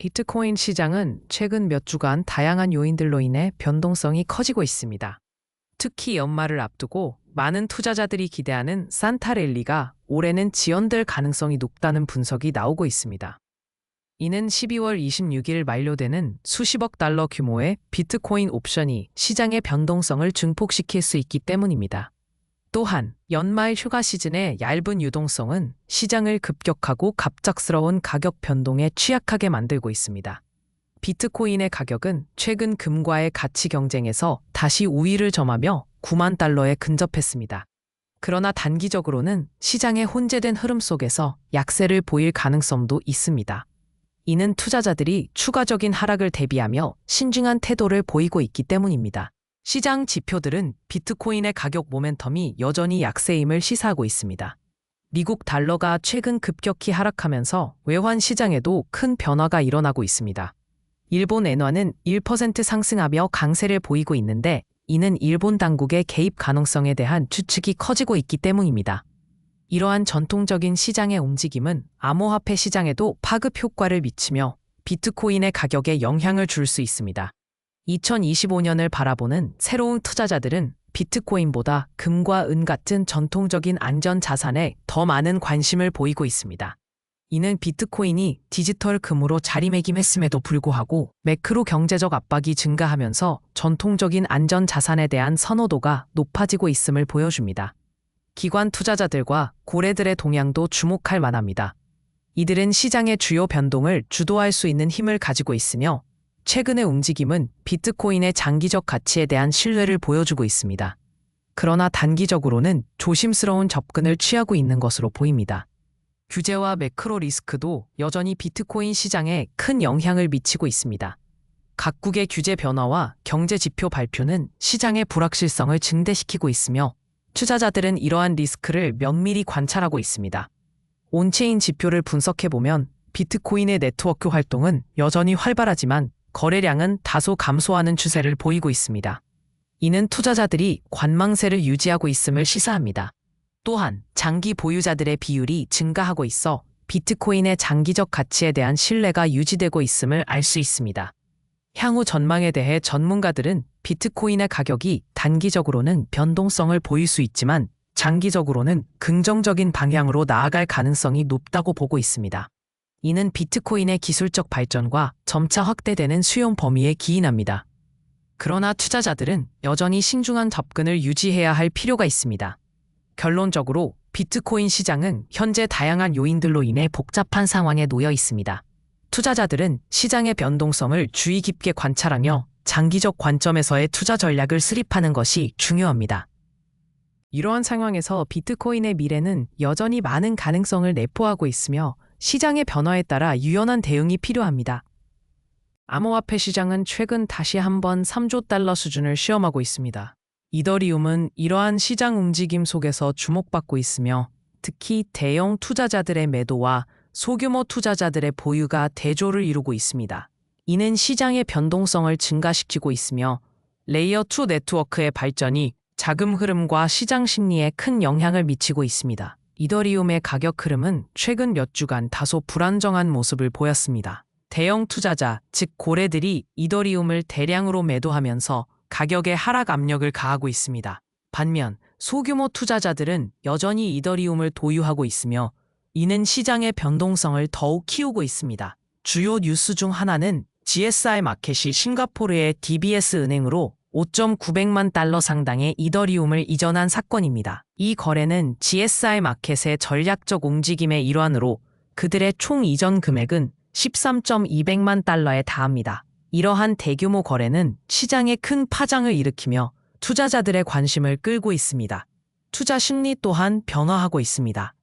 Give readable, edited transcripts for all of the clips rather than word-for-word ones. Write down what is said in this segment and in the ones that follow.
비트코인 시장은 최근 몇 주간 다양한 요인들로 인해 변동성이 커지고 있습니다. 특히 연말을 앞두고 많은 투자자들이 기대하는 산타 랠리가 올해는 지연될 가능성이 높다는 분석이 나오고 있습니다. 이는 12월 26일 만료되는 수십억 달러 규모의 비트코인 옵션이 시장의 변동성을 증폭시킬 수 있기 때문입니다. 또한 연말 휴가 시즌의 얇은 유동성은 시장을 급격하고 갑작스러운 가격 변동에 취약하게 만들고 있습니다. 비트코인의 가격은 최근 금과의 가치 경쟁에서 다시 우위를 점하며 9만 달러에 근접했습니다. 그러나 단기적으로는 시장의 혼재된 흐름 속에서 약세를 보일 가능성도 있습니다. 이는 투자자들이 추가적인 하락을 대비하며 신중한 태도를 보이고 있기 때문입니다. 시장 지표들은 비트코인의 가격 모멘텀이 여전히 약세임을 시사하고 있습니다. 미국 달러가 최근 급격히 하락하면서 외환 시장에도 큰 변화가 일어나고 있습니다. 일본 엔화는 1% 상승하며 강세를 보이고 있는데 이는 일본 당국의 개입 가능성에 대한 추측이 커지고 있기 때문입니다. 이러한 전통적인 시장의 움직임은 암호화폐 시장에도 파급 효과를 미치며 비트코인의 가격에 영향을 줄 수 있습니다. 2025년을 바라보는 새로운 투자자들은 비트코인보다 금과 은 같은 전통적인 안전 자산에 더 많은 관심을 보이고 있습니다. 이는 비트코인이 디지털 금으로 자리매김했음에도 불구하고 매크로 경제적 압박이 증가하면서 전통적인 안전 자산에 대한 선호도가 높아지고 있음을 보여줍니다. 기관 투자자들과 고래들의 동향도 주목할 만합니다. 이들은 시장의 주요 변동을 주도할 수 있는 힘을 가지고 있으며 최근의 움직임은 비트코인의 장기적 가치에 대한 신뢰를 보여주고 있습니다. 그러나 단기적으로는 조심스러운 접근을 취하고 있는 것으로 보입니다. 규제와 매크로 리스크도 여전히 비트코인 시장에 큰 영향을 미치고 있습니다. 각국의 규제 변화와 경제 지표 발표는 시장의 불확실성을 증대시키고 있으며 투자자들은 이러한 리스크를 면밀히 관찰하고 있습니다. 온체인 지표를 분석해보면 비트코인의 네트워크 활동은 여전히 활발하지만 거래량은 다소 감소하는 추세를 보이고 있습니다. 이는 투자자들이 관망세를 유지하고 있음을 시사합니다. 또한 장기 보유자들의 비율이 증가하고 있어 비트코인의 장기적 가치에 대한 신뢰가 유지되고 있음을 알 수 있습니다. 향후 전망에 대해 전문가들은 비트코인의 가격이 단기적으로는 변동성을 보일 수 있지만 장기적으로는 긍정적인 방향으로 나아갈 가능성이 높다고 보고 있습니다. 이는 비트코인의 기술적 발전과 점차 확대되는 수용 범위에 기인합니다. 그러나 투자자들은 여전히 신중한 접근을 유지해야 할 필요가 있습니다. 결론적으로 비트코인 시장은 현재 다양한 요인들로 인해 복잡한 상황에 놓여 있습니다. 투자자들은 시장의 변동성을 주의 깊게 관찰하며 장기적 관점에서의 투자 전략을 수립하는 것이 중요합니다. 이러한 상황에서 비트코인의 미래는 여전히 많은 가능성을 내포하고 있으며 시장의 변화에 따라 유연한 대응이 필요합니다. 암호화폐 시장은 최근 다시 한번 3조 달러 수준을 시험하고 있습니다. 이더리움은 이러한 시장 움직임 속에서 주목받고 있으며 특히 대형 투자자들의 매도와 소규모 투자자들의 보유가 대조를 이루고 있습니다. 이는 시장의 변동성을 증가시키고 있으며 레이어 2 네트워크의 발전이 자금 흐름과 시장 심리에 큰 영향을 미치고 있습니다. 이더리움의 가격 흐름은 최근 몇 주간 다소 불안정한 모습을 보였습니다. 대형 투자자, 즉 고래들이 이더리움을 대량으로 매도하면서 가격에 하락 압력을 가하고 있습니다. 반면 소규모 투자자들은 여전히 이더리움을 도유하고 있으며 이는 시장의 변동성을 더욱 키우고 있습니다. 주요 뉴스 중 하나는 GSI 마켓이 싱가포르의 DBS 은행으로 5,900만 달러 상당의 이더리움을 이전한 사건입니다. 이 거래는 GSI 마켓의 전략적 움직임의 일환으로 그들의 총 이전 금액은 13,200만 달러에 달합니다. 이러한 대규모 거래는 시장에 큰 파장을 일으키며 투자자들의 관심을 끌고 있습니다. 투자 심리 또한 변화하고 있습니다.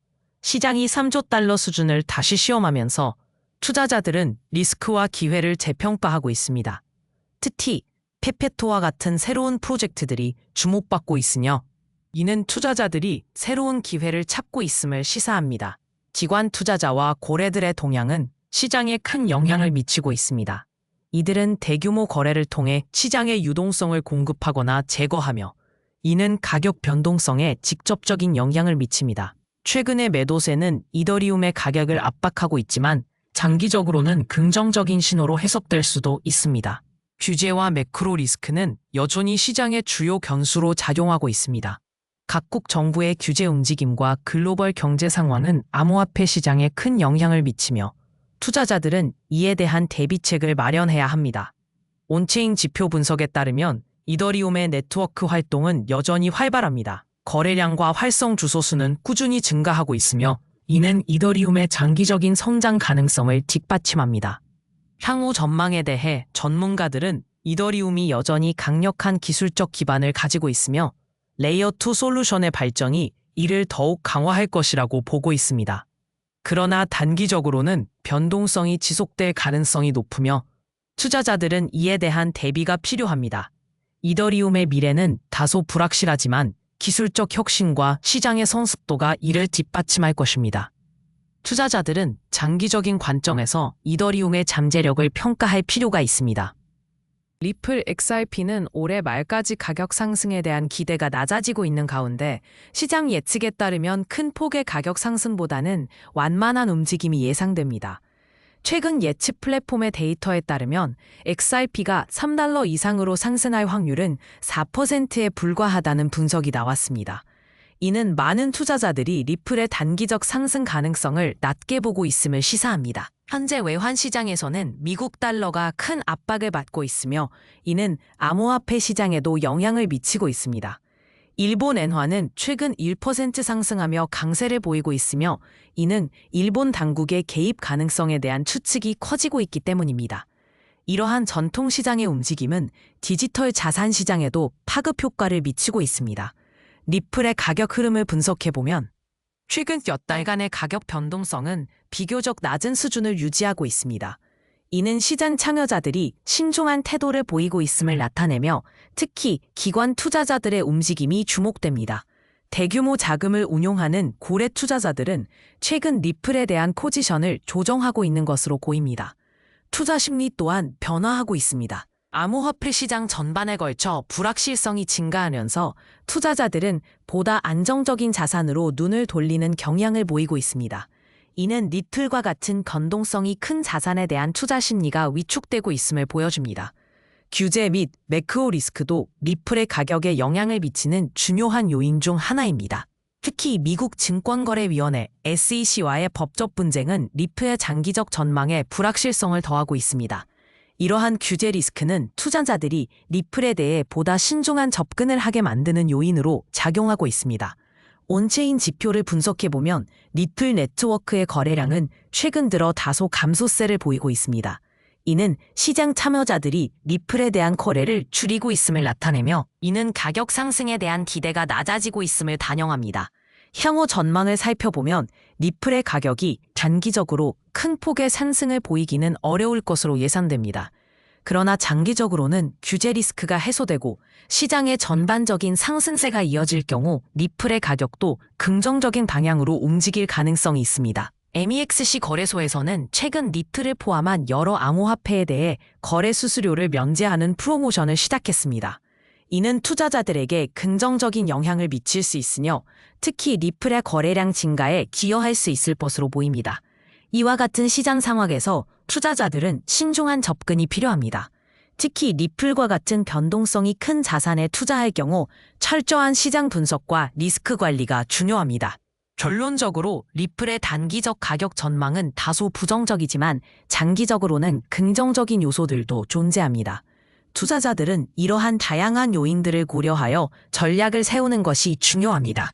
시장이 3조 달러 수준을 다시 시험하면서 투자자들은 리스크와 기회를 재평가하고 있습니다. 특히 페페토와 같은 새로운 프로젝트들이 주목받고 있으며 이는 투자자들이 새로운 기회를 찾고 있음을 시사합니다. 기관 투자자와 고래들의 동향은 시장에 큰 영향을 미치고 있습니다. 이들은 대규모 거래를 통해 시장의 유동성을 공급하거나 제거하며 이는 가격 변동성에 직접적인 영향을 미칩니다. 최근의 매도세는 이더리움의 가격을 압박하고 있지만 장기적으로는 긍정적인 신호로 해석될 수도 있습니다. 규제와 매크로 리스크는 여전히 시장의 주요 변수로 작용하고 있습니다. 각국 정부의 규제 움직임과 글로벌 경제 상황은 암호화폐 시장에 큰 영향을 미치며 투자자들은 이에 대한 대비책을 마련해야 합니다. 온체인 지표 분석에 따르면 이더리움의 네트워크 활동은 여전히 활발합니다. 거래량과 활성 주소 수는 꾸준히 증가하고 있으며 이는 이더리움의 장기적인 성장 가능성을 뒷받침합니다. 향후 전망에 대해 전문가들은 이더리움이 여전히 강력한 기술적 기반을 가지고 있으며 레이어 2 솔루션의 발전이 이를 더욱 강화할 것이라고 보고 있습니다. 그러나 단기적으로는 변동성이 지속될 가능성이 높으며 투자자들은 이에 대한 대비가 필요합니다. 이더리움의 미래는 다소 불확실하지만 기술적 혁신과 시장의 성숙도가 이를 뒷받침할 것입니다. 투자자들은 장기적인 관점에서 이더리움의 잠재력을 평가할 필요가 있습니다. 리플 XRP는 올해 말까지 가격 상승에 대한 기대가 낮아지고 있는 가운데 시장 예측에 따르면 큰 폭의 가격 상승보다는 완만한 움직임이 예상됩니다. 최근 예측 플랫폼의 데이터에 따르면 XRP가 $3 이상으로 상승할 확률은 4%에 불과하다는 분석이 나왔습니다. 이는 많은 투자자들이 리플의 단기적 상승 가능성을 낮게 보고 있음을 시사합니다. 현재 외환 시장에서는 미국 달러가 큰 압박을 받고 있으며 이는 암호화폐 시장에도 영향을 미치고 있습니다. 일본 엔화는 최근 1% 상승하며 강세를 보이고 있으며 이는 일본 당국의 개입 가능성에 대한 추측이 커지고 있기 때문입니다. 이러한 전통 시장의 움직임은 디지털 자산 시장에도 파급 효과를 미치고 있습니다. 리플의 가격 흐름을 분석해보면 최근 몇 달간의 가격 변동성은 비교적 낮은 수준을 유지하고 있습니다. 이는 시장 참여자들이 신중한 태도를 보이고 있음을 나타내며 특히 기관 투자자들의 움직임이 주목됩니다. 대규모 자금을 운용하는 고래 투자자들은 최근 리플에 대한 포지션을 조정하고 있는 것으로 보입니다. 투자 심리 또한 변화하고 있습니다. 암호화폐 시장 전반에 걸쳐 불확실성이 증가하면서 투자자들은 보다 안정적인 자산으로 눈을 돌리는 경향을 보이고 있습니다. 이는 리플과 같은 변동성이 큰 자산에 대한 투자 심리가 위축되고 있음을 보여줍니다. 규제 및 매크로 리스크도 리플의 가격에 영향을 미치는 중요한 요인 중 하나입니다. 특히 미국 증권거래위원회 SEC와의 법적 분쟁은 리플의 장기적 전망에 불확실성을 더하고 있습니다. 이러한 규제 리스크는 투자자들이 리플에 대해 보다 신중한 접근을 하게 만드는 요인으로 작용하고 있습니다. 온체인 지표를 분석해보면 리플 네트워크의 거래량은 최근 들어 다소 감소세를 보이고 있습니다. 이는 시장 참여자들이 리플에 대한 거래를 줄이고 있음을 나타내며 이는 가격 상승에 대한 기대가 낮아지고 있음을 반영합니다. 향후 전망을 살펴보면 리플의 가격이 단기적으로 큰 폭의 상승을 보이기는 어려울 것으로 예상됩니다. 그러나 장기적으로는 규제 리스크가 해소되고 시장의 전반적인 상승세가 이어질 경우 리플의 가격도 긍정적인 방향으로 움직일 가능성이 있습니다. MEXC 거래소에서는 최근 리플을 포함한 여러 암호화폐에 대해 거래 수수료를 면제하는 프로모션을 시작했습니다. 이는 투자자들에게 긍정적인 영향을 미칠 수 있으며 특히 리플의 거래량 증가에 기여할 수 있을 것으로 보입니다. 이와 같은 시장 상황에서 투자자들은 신중한 접근이 필요합니다. 특히 리플과 같은 변동성이 큰 자산에 투자할 경우 철저한 시장 분석과 리스크 관리가 중요합니다. 결론적으로 리플의 단기적 가격 전망은 다소 부정적이지만 장기적으로는 긍정적인 요소들도 존재합니다. 투자자들은 이러한 다양한 요인들을 고려하여 전략을 세우는 것이 중요합니다.